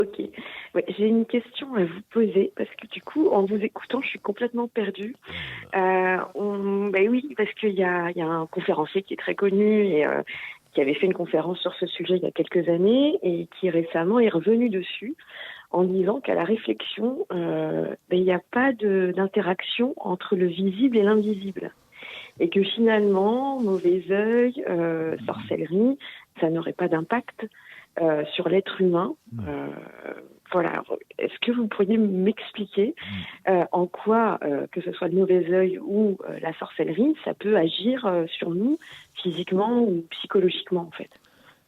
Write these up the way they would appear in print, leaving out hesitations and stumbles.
Ok. Ouais, j'ai une question à vous poser parce que du coup, en vous écoutant, je suis complètement perdue. Ben oui, parce qu'il y a un conférencier qui est très connu et qui avait fait une conférence sur ce sujet il y a quelques années et qui récemment est revenu dessus en disant qu'à la réflexion, il n'y a pas d'interaction entre le visible et l'invisible. Et que finalement, mauvais œil, sorcellerie, ça n'aurait pas d'impact sur l'être humain. Euh, voilà. Est-ce que vous pourriez m'expliquer en quoi, que ce soit le mauvais œil ou la sorcellerie, ça peut agir sur nous physiquement ou psychologiquement en fait?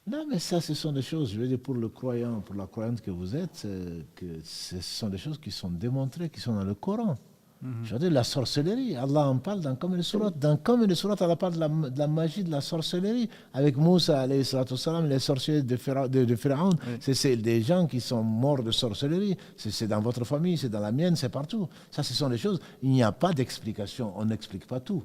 Non, mais ça, ce sont des choses, je veux dire, pour le croyant, pour la croyante que vous êtes, que ce sont des choses qui sont démontrées, qui sont dans le Coran. Je veux dire, la sorcellerie, Allah en parle dans combien de sourates? Dans combien de sourates Allah parle de la magie, de la sorcellerie? Avec Moussa, alayhi salatu wassalam, les sorciers de Pharaon, Oui. c'est des gens qui sont morts de sorcellerie. C'est dans votre famille, c'est dans la mienne, c'est partout. Ça, ce sont des choses, il n'y a pas d'explication, on n'explique pas tout.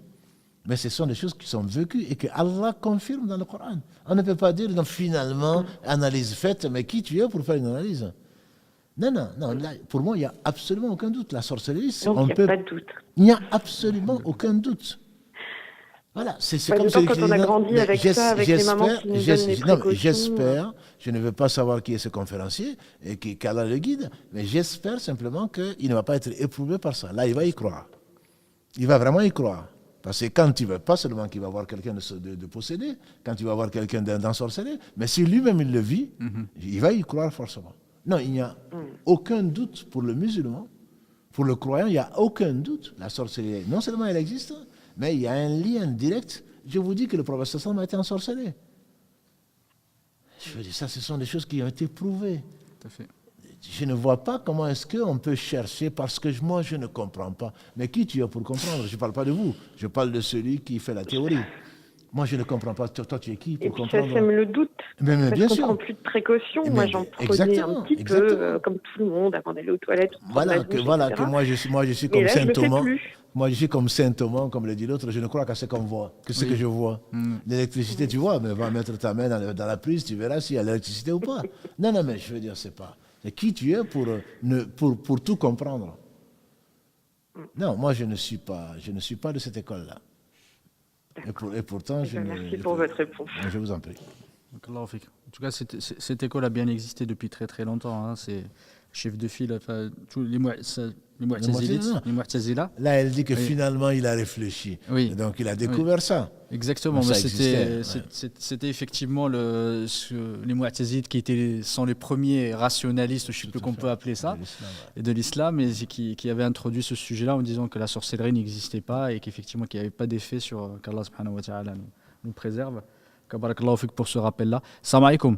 Mais ce sont des choses qui sont vécues et que Allah confirme dans le Coran. On ne peut pas dire, donc, finalement, analyse faite, mais qui tu es pour faire une analyse? Non, non, non. Là, pour moi, il n'y a absolument aucun doute. La sorcellerie, Donc il n'y a pas de doute. il n'y a absolument aucun doute. Voilà, c'est comme D'autant celui qui quand on dit a non, grandi mais avec ça, avec les mamans qui nous donnent les non, mais précautions. j'espère, je ne veux pas savoir qui est ce conférencier et qu'Allah le guide, mais j'espère simplement qu'il ne va pas être éprouvé par ça. Là, il va y croire. Il va vraiment y croire. Parce que quand il ne veut pas seulement qu'il va voir quelqu'un de possédé, quand il va voir quelqu'un d'ensorcelé, mais si lui-même il le vit, il va y croire forcément. Non, il n'y a aucun doute pour le musulman, pour le croyant, il n'y a aucun doute. La sorcellerie, non seulement elle existe, mais il y a un lien direct. Je vous dis que le prophète sallam a été ensorcelé. Je veux dire, ça, ce sont des choses qui ont été prouvées. Tout à fait. Je ne vois pas comment est-ce qu'on peut chercher, parce que moi, je ne comprends pas. Mais qui tu es pour comprendre? Je ne parle pas de vous, je parle de celui qui fait la théorie. Moi, je ne comprends pas. Toi, tu es qui Et pour puis ça comprendre? sème le doute, Mais parce bien qu'on prend sûr. plus de précautions. Moi, Mais, j'en prenais un exactement, petit peu, exactement. comme tout le monde, avant d'aller aux toilettes, ou prendre ma douche, Voilà, que etc. moi je suis Mais comme là, je Saint le fais Thomas. plus. Moi, je suis comme Saint Thomas, comme le dit l'autre. Je ne crois qu'à ce qu'on voit, que ce que Oui. je vois. Mm. L'électricité, tu vois, mais va mettre ta main dans la prise, tu verras s'il y a l'électricité ou pas. Non, non, mais je veux dire, c'est pas. C'est qui tu es pour tout comprendre. Non, moi, je ne suis pas de cette école-là. Et pourtant, Eh ben, merci pour votre réponse. je vous en prie. Donc, Allah en tout cas, cette école a bien existé depuis très très longtemps. Hein. C'est chef de file, enfin, tous les Mu'tazilites. Là, elle dit que Oui. finalement, il a réfléchi. Oui. Et donc, il a découvert ça. Exactement, Mais mais ça existait, c'était effectivement les Mu'tazilites qui sont les premiers rationalistes, je ne sais plus qu'on peut appeler ça, De l'islam, ouais. et de l'islam, et qui avaient introduit ce sujet-là en disant que la sorcellerie n'existait pas et qu'effectivement qu'il n'y avait pas d'effet qu'Allah subhanahu wa ta'ala nous préserve. Kabarakallahu fik pour ce rappel-là. Salam alaikum.